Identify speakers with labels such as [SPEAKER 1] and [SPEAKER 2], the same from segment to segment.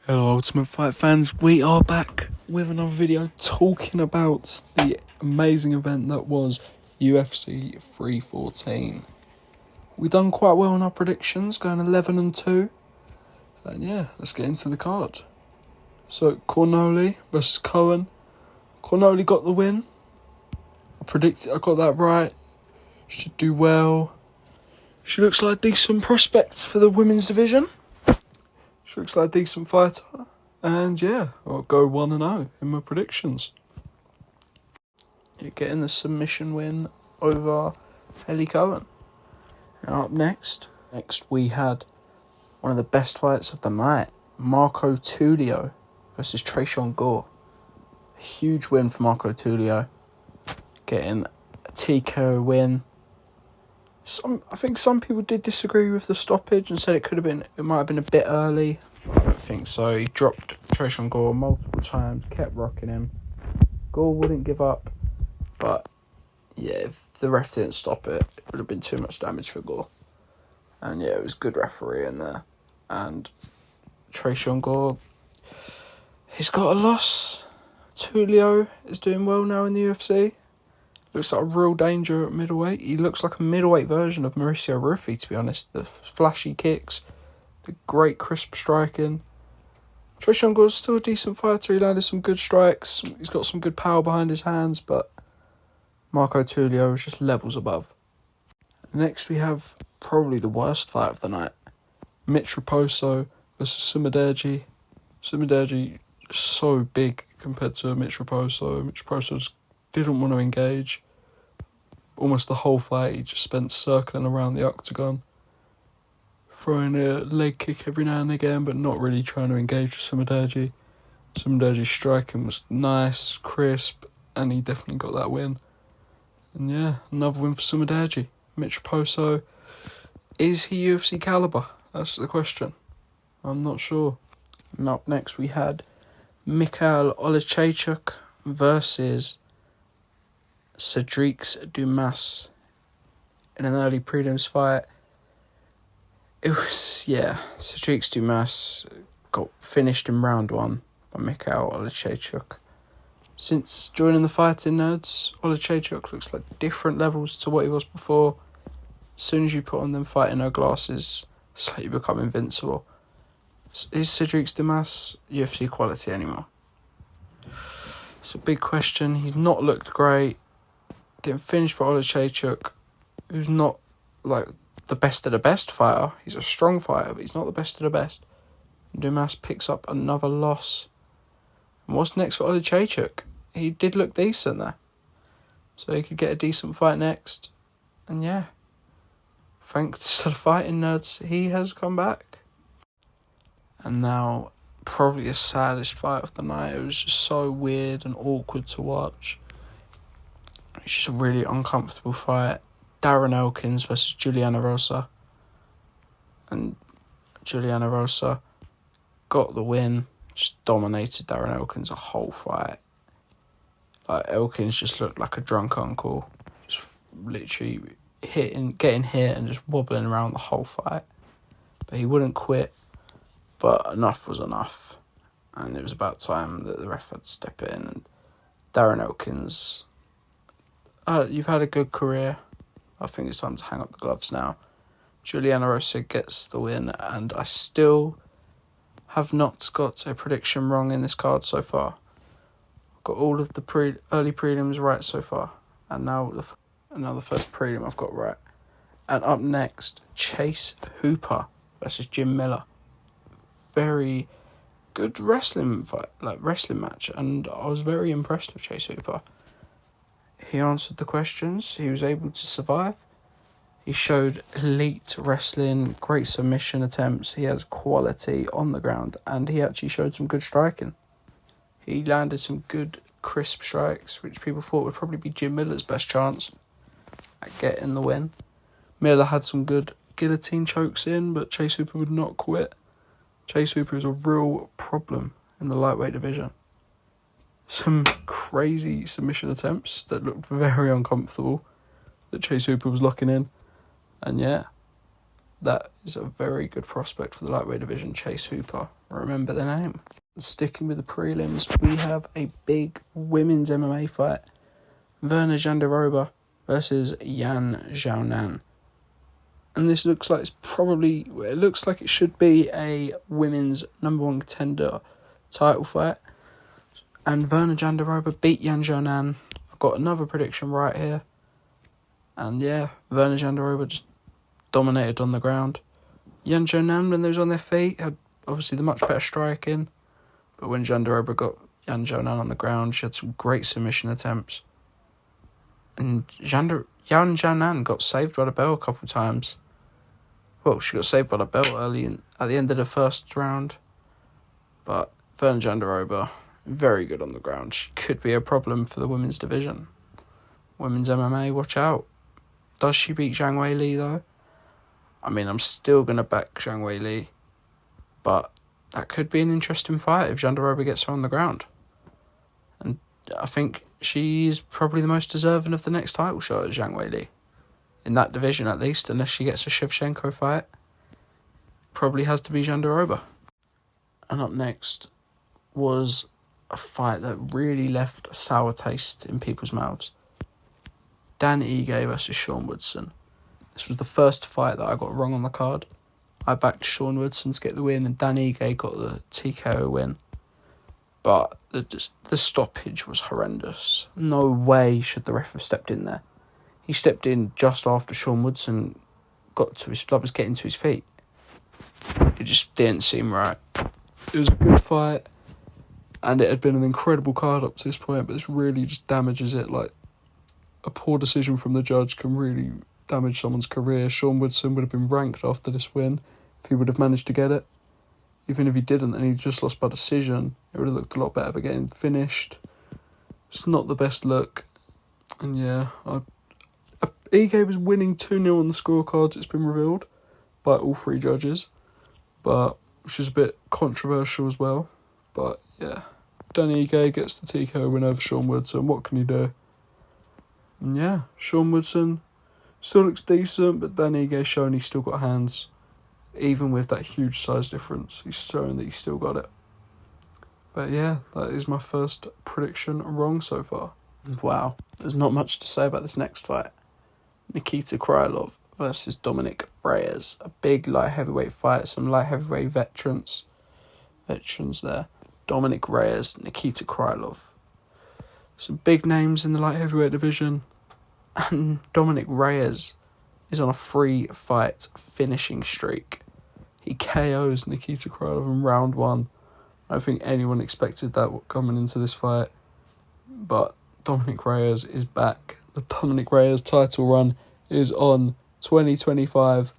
[SPEAKER 1] Hello Ultimate Fight fans, we are back with another video talking about the amazing event that was UFC 314. We done quite well on our predictions, going 11-2. And yeah, let's get into the card. So Cornoli versus Cohen. Cornoli got the win. I got that right. Should do well. She looks like a decent prospect for the women's division. She looks like a decent fighter. And yeah, I'll go 1-0 in my predictions. You're getting the submission win over Ellie Cohen. Now up next we had one of the best fights of the night. Marco Tulio versus Tresean Gore. A huge win for Marco Tulio. Getting a TKO win. I think some people did disagree with the stoppage and said it might have been a bit early. I don't think so. He dropped Tresean Gore multiple times, kept rocking him. Gore wouldn't give up, but yeah, if the ref didn't stop it, it would have been too much damage for Gore. And yeah, it was good referee in there. And Tresean Gore, he's got a loss. Tulio is doing well now in the UFC. Looks like a real danger at middleweight. He looks like a middleweight version of Mauricio Rufy, to be honest. The flashy kicks, the great crisp striking. Tresean Gore's still a decent fighter. He landed some good strikes. He's got some good power behind his hands, but Marco Tulio is just levels above. Next we have probably the worst fight of the night. Mitch Raposo versus Sumudaerji. Sumudaerji is so big compared to Mitch Raposo. Mitch Raposo just didn't want to engage. Almost the whole fight, he just spent circling around the octagon, throwing a leg kick every now and again, but not really trying to engage with Sumudaerji. Sumudaerji's striking was nice, crisp, and he definitely got that win. And yeah, another win for Sumudaerji. Mitch Raposo, is he UFC caliber? That's the question. I'm not sure. And up next we had Mikhail Olechechuk versus Cedric Dumas in an early prelims fight. Cedric Dumas got finished in round 1 by Mikhail Olechechuk. Since joining the Fighting Nerds, Olechechuk looks like different levels to what he was before. As soon as you put on them Fighting Nerd glasses, it's like you become invincible. Is Cedric Dumas UFC quality anymore? It's a big question. He's not looked great. Getting finished by Olechechuk, who's not like the best of the best fighter. He's a strong fighter, but he's not the best of the best. Dumas picks up another loss. And what's next for Olechechuk? He did look decent there, so he could get a decent fight next. And yeah, thanks to the Fighting Nerds, he has come back. And now, probably the saddest fight of the night. It was just so weird and awkward to watch. It's just a really uncomfortable fight. Darren Elkins versus Juliana Rosa. And Juliana Rosa got the win. Just dominated Darren Elkins the whole fight. Like, Elkins just looked like a drunk uncle. Just literally getting hit and just wobbling around the whole fight. But he wouldn't quit. But enough was enough. And it was about time that the ref had to step in. And Darren Elkins, you've had a good career. I think it's time to hang up the gloves now. Juliana Rosa gets the win, and I still have not got a prediction wrong in this card so far. I've got all of the early prelims right so far, and now the first prelim I've got right. And up next, Chase Hooper versus Jim Miller. Very good wrestling match, and I was very impressed with Chase Hooper. He answered the questions. He was able to survive. He showed elite wrestling, great submission attempts. He has quality on the ground, and he actually showed some good striking. He landed some good, crisp strikes, which people thought would probably be Jim Miller's best chance at getting the win. Miller had some good guillotine chokes in, but Chase Hooper would not quit. Chase Hooper is a real problem in the lightweight division. Some crazy submission attempts that looked very uncomfortable that Chase Hooper was locking in. And yeah, that is a very good prospect for the lightweight division, Chase Hooper. Remember the name. Sticking with the prelims, we have a big women's MMA fight. Virna Jandiroba versus Yan Xiaonan. And this looks like it should be a women's number one contender title fight. And Virna Jandiroba beat Yan Xiaonan. I've got another prediction right here. And yeah, Virna Jandiroba just dominated on the ground. Yan Xiaonan, when they was on their feet, had obviously the much better striking. But when Jandiroba got Yan Xiaonan on the ground, she had some great submission attempts. And Yan Xiaonan got saved by the bell a couple of times. Well, she got saved by the bell at the end of the first round. But Virna Jandiroba, very good on the ground. She could be a problem for the women's division. Women's MMA, watch out. Does she beat Zhang Weili, though? I mean, I'm still going to back Zhang Weili. But that could be an interesting fight if Jandiroba gets her on the ground. And I think she's probably the most deserving of the next title shot at Zhang Weili. In that division, at least, unless she gets a Shevchenko fight. Probably has to be Jandiroba. And up next was a fight that really left a sour taste in people's mouths. Dan Ige versus Sean Woodson. This was the first fight that I got wrong on the card. I backed Sean Woodson to get the win, and Dan Ige got the TKO win. But the stoppage was horrendous. No way should the ref have stepped in there. He stepped in just after Sean Woodson was getting to his feet. It just didn't seem right. It was a good fight, and it had been an incredible card up to this point, but this really just damages it. Like, a poor decision from the judge can really damage someone's career. Sean Woodson would have been ranked after this win if he would have managed to get it. Even if he didn't and he just lost by decision, it would have looked a lot better by getting finished. It's not the best look. And yeah, Ige was winning 2-0 on the scorecards, it's been revealed, by all three judges. But which is a bit controversial as well. But yeah, Dan Ige gets the TKO win over Sean Woodson. What can he do? And yeah, Sean Woodson still looks decent, but Dan Ige's shown he's still got hands. Even with that huge size difference, he's showing that he's still got it. But yeah, that is my first prediction wrong so far. Wow, there's not much to say about this next fight. Nikita Krylov versus Dominic Reyes. A big light heavyweight fight, some light heavyweight veterans there. Dominic Reyes, Nikita Krylov. Some big names in the light heavyweight division. And Dominic Reyes is on a 3-fight finishing streak. He KOs Nikita Krylov in round 1. I don't think anyone expected that coming into this fight. But Dominic Reyes is back. The Dominic Reyes title run is on 2025.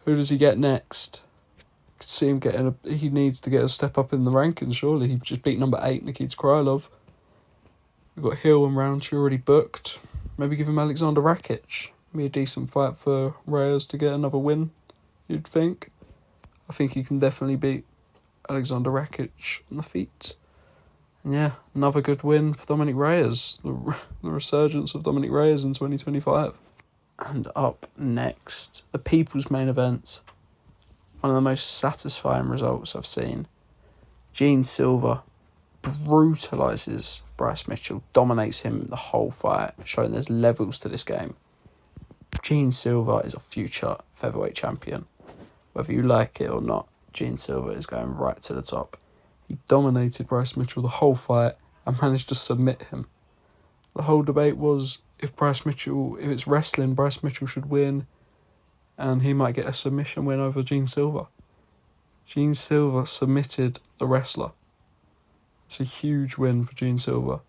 [SPEAKER 1] Who does he get next? Could see him he needs to get a step up in the rankings, surely. He just beat number 8, Nikita Krylov. We've got Hill and Roundtree already booked. Maybe give him Alexander Rakic. Be a decent fight for Reyes to get another win, you'd think. I think he can definitely beat Alexander Rakic on the feet. And yeah, another good win for Dominic Reyes. The resurgence of Dominic Reyes in 2025. And up next, the people's main event. One of the most satisfying results I've seen. Gene Silva brutalises Bryce Mitchell, dominates him the whole fight, showing there's levels to this game. Gene Silva is a future featherweight champion. Whether you like it or not, Gene Silva is going right to the top. He dominated Bryce Mitchell the whole fight and managed to submit him. The whole debate was if it's wrestling, Bryce Mitchell should win and he might get a submission win over Gene Silva. Gene Silva submitted the wrestler. It's a huge win for Gene Silva,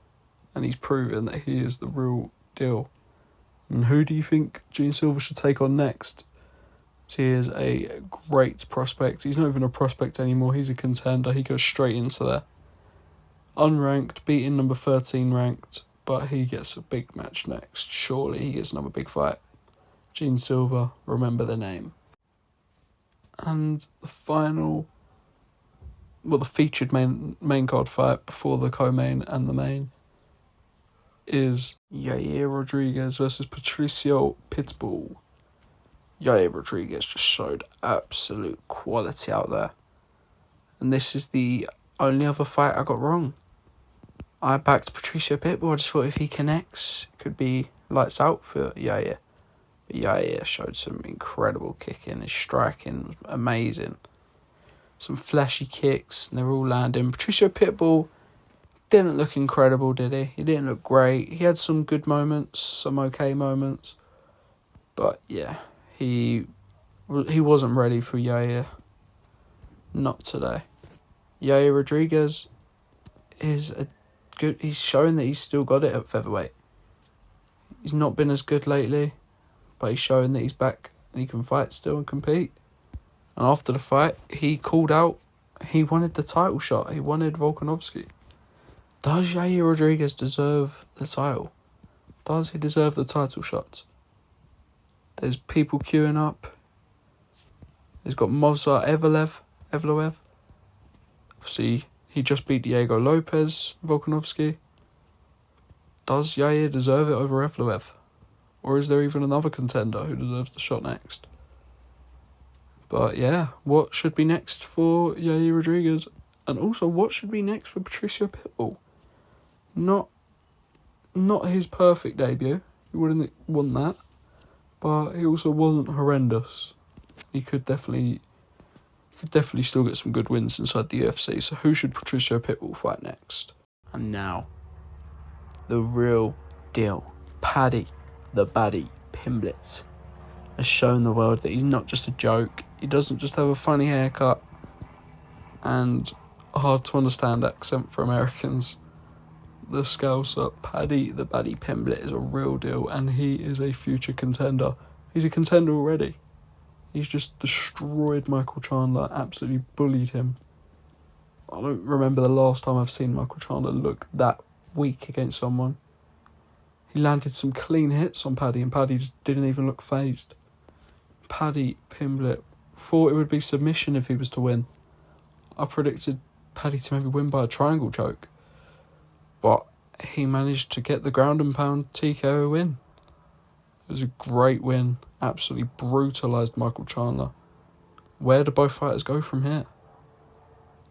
[SPEAKER 1] and he's proven that he is the real deal. And who do you think Gene Silva should take on next? He is a great prospect. He's not even a prospect anymore. He's a contender. He goes straight into there. Unranked, beating number 13 ranked, but he gets a big match next. Surely he gets another big fight. Gene Silva, remember the name. And the featured main card fight before the co-main and the main is Yair Rodriguez versus Patricio Pitbull. Yair Rodriguez just showed absolute quality out there. And this is the only other fight I got wrong. I backed Patricio Pitbull. I just thought if he connects, it could be lights out for Yair. But Yair showed some incredible kicking. His striking was amazing. Some flashy kicks, and they're all landing. Patricio Pitbull didn't look incredible, did he? He didn't look great. He had some good moments, some okay moments. But yeah, he wasn't ready for Yair. Not today. Yair Rodriguez is he's showing that he's still got it at featherweight. He's not been as good lately, but he's showing that he's back and he can fight still and compete. And after the fight, he called out, he wanted the title shot. He wanted Volkanovski. Does Yair Rodriguez deserve the title? Does he deserve the title shot? There's people queuing up. He's got Movsar Evloev. Obviously, he just beat Diego Lopez, Volkanovski. Does Yair deserve it over Evloev? Or is there even another contender who deserves the shot next? But yeah, what should be next for Yair Rodriguez? And also, what should be next for Patricio Pitbull? Not his perfect debut. He wouldn't want that. But he also wasn't horrendous. He could definitely still get some good wins inside the UFC. So who should Patricio Pitbull fight next? And now, the real deal. Paddy the Baddy Pimblett has shown the world that he's not just a joke. He doesn't just have a funny haircut and a hard to understand accent for Americans. The Scouser Paddy the Baddy Pimblett is a real deal, and he is a future contender. He's a contender already. He's just destroyed Michael Chandler, absolutely bullied him. I don't remember the last time I've seen Michael Chandler look that weak against someone. He landed some clean hits on Paddy, and Paddy just didn't even look fazed. Paddy Pimblett thought it would be submission if he was to win. I predicted Paddy to maybe win by a triangle choke. But he managed to get the ground and pound TKO win. It was a great win. Absolutely brutalised Michael Chandler. Where do both fighters go from here?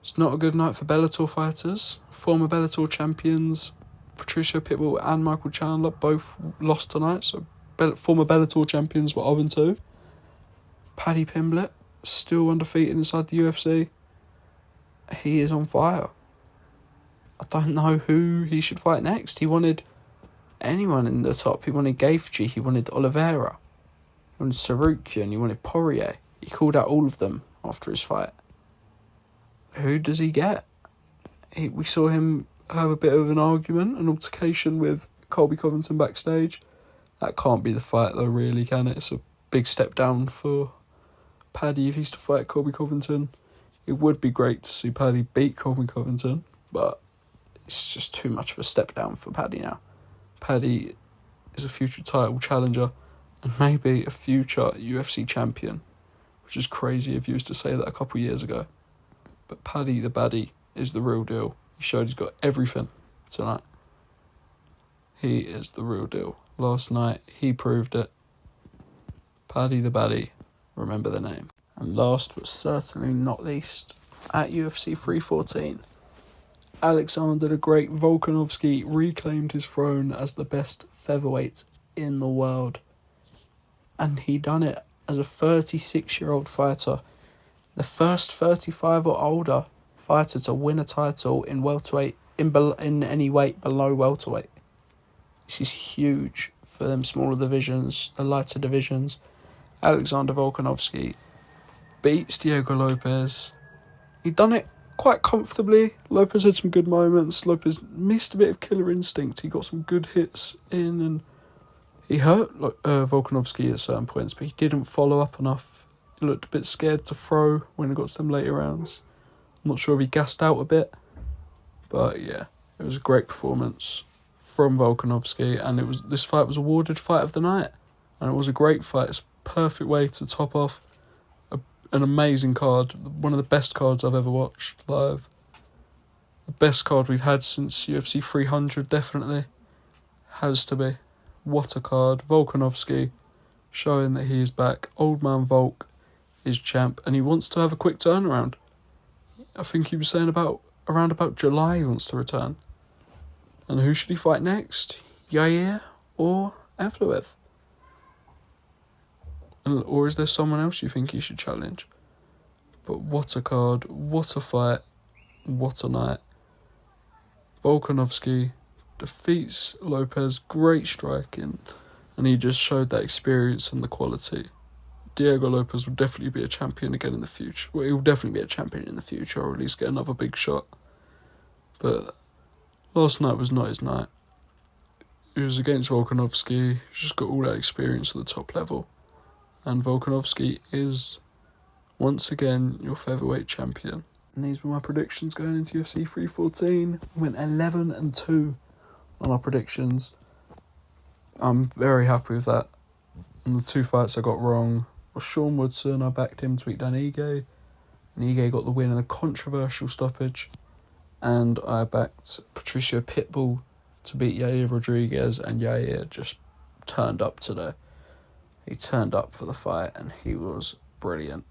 [SPEAKER 1] It's not a good night for Bellator fighters. Former Bellator champions Patricio Pitbull and Michael Chandler both lost tonight. So former Bellator champions were 0-2. Paddy Pimblett still undefeated inside the UFC. He is on fire. I don't know who he should fight next. He wanted anyone in the top. He wanted Gaethje, he wanted Oliveira, he wanted Sarukian, he wanted Poirier. He called out all of them after his fight. Who does he get? We saw him have a bit of an argument, an altercation with Colby Covington backstage. That can't be the fight though, really, can it? It's a big step down for Paddy if he's to fight Colby Covington. It would be great to see Paddy beat Colby Covington, but it's just too much of a step down for Paddy now. Paddy is a future title challenger and maybe a future UFC champion, which is crazy if you was to say that a couple of years ago. But Paddy the Baddy is the real deal. He showed he's got everything tonight. He is the real deal. Last night, he proved it. Paddy the Baddy, remember the name. And last but certainly not least, at UFC 314, Alexander the Great Volkanovski reclaimed his throne as the best featherweight in the world. And he done it as a 36-year-old fighter. The first 35 or older fighter to win a title in welterweight, in any weight below welterweight. This is huge for them smaller divisions, the lighter divisions. Alexander Volkanovski beats Diego Lopez. He done it quite comfortably. Lopez had some good moments. Lopez missed a bit of killer instinct. He got some good hits in, and he hurt Volkanovski at certain points, but he didn't follow up enough. He looked a bit scared to throw when it got to them later rounds. I'm not sure if he gassed out a bit, but yeah, it was a great performance from Volkanovski, and this fight was awarded Fight of the Night, and it was a great fight. It's a perfect way to top off an amazing card, one of the best cards I've ever watched live. The best card we've had since UFC 300, definitely. Has to be. What a card. Volkanovski showing that he is back. Old man Volk is champ, and he wants to have a quick turnaround. I think he was saying around about July he wants to return. And who should he fight next? Yair or Evloev? Or is there someone else you think he should challenge? But what a card, what a fight, what a night. Volkanovski defeats Lopez, great striking, and he just showed that experience and the quality. Diego Lopez will definitely be a champion again in the future. Well, he will definitely be a champion in the future, or at least get another big shot. But last night was not his night. It was against Volkanovski. He's just got all that experience at the top level. And Volkanovski is, once again, your featherweight champion. And these were my predictions going into UFC 314. We went 11-2 on our predictions. I'm very happy with that. And the 2 fights I got wrong was Sean Woodson. I backed him to beat Dan Ige. And Ige got the win in a controversial stoppage. And I backed Patricio Pitbull to beat Yair Rodriguez. And Yair just turned up today. He turned up for the fight and he was brilliant.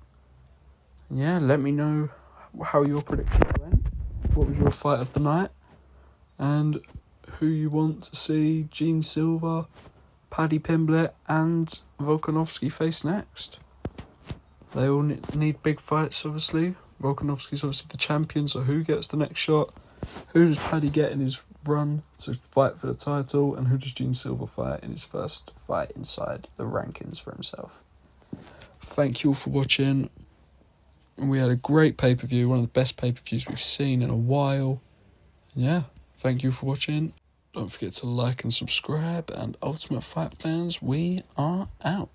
[SPEAKER 1] And yeah, let me know how your predictions went. What was your fight of the night? And who you want to see Gene Silva, Paddy Pimblett and Volkanovski face next. They all need big fights, obviously. Volkanovski's obviously the champion, so who gets the next shot? Who does Paddy get in his run to fight for the title? And who does Gene Silva fight in his first fight inside the rankings for himself? Thank you all for watching. We had a great pay-per-view, one of the best pay-per-views we've seen in a while. And yeah, thank you for watching. Don't forget to like and subscribe. And Ultimate Fight fans, we are out.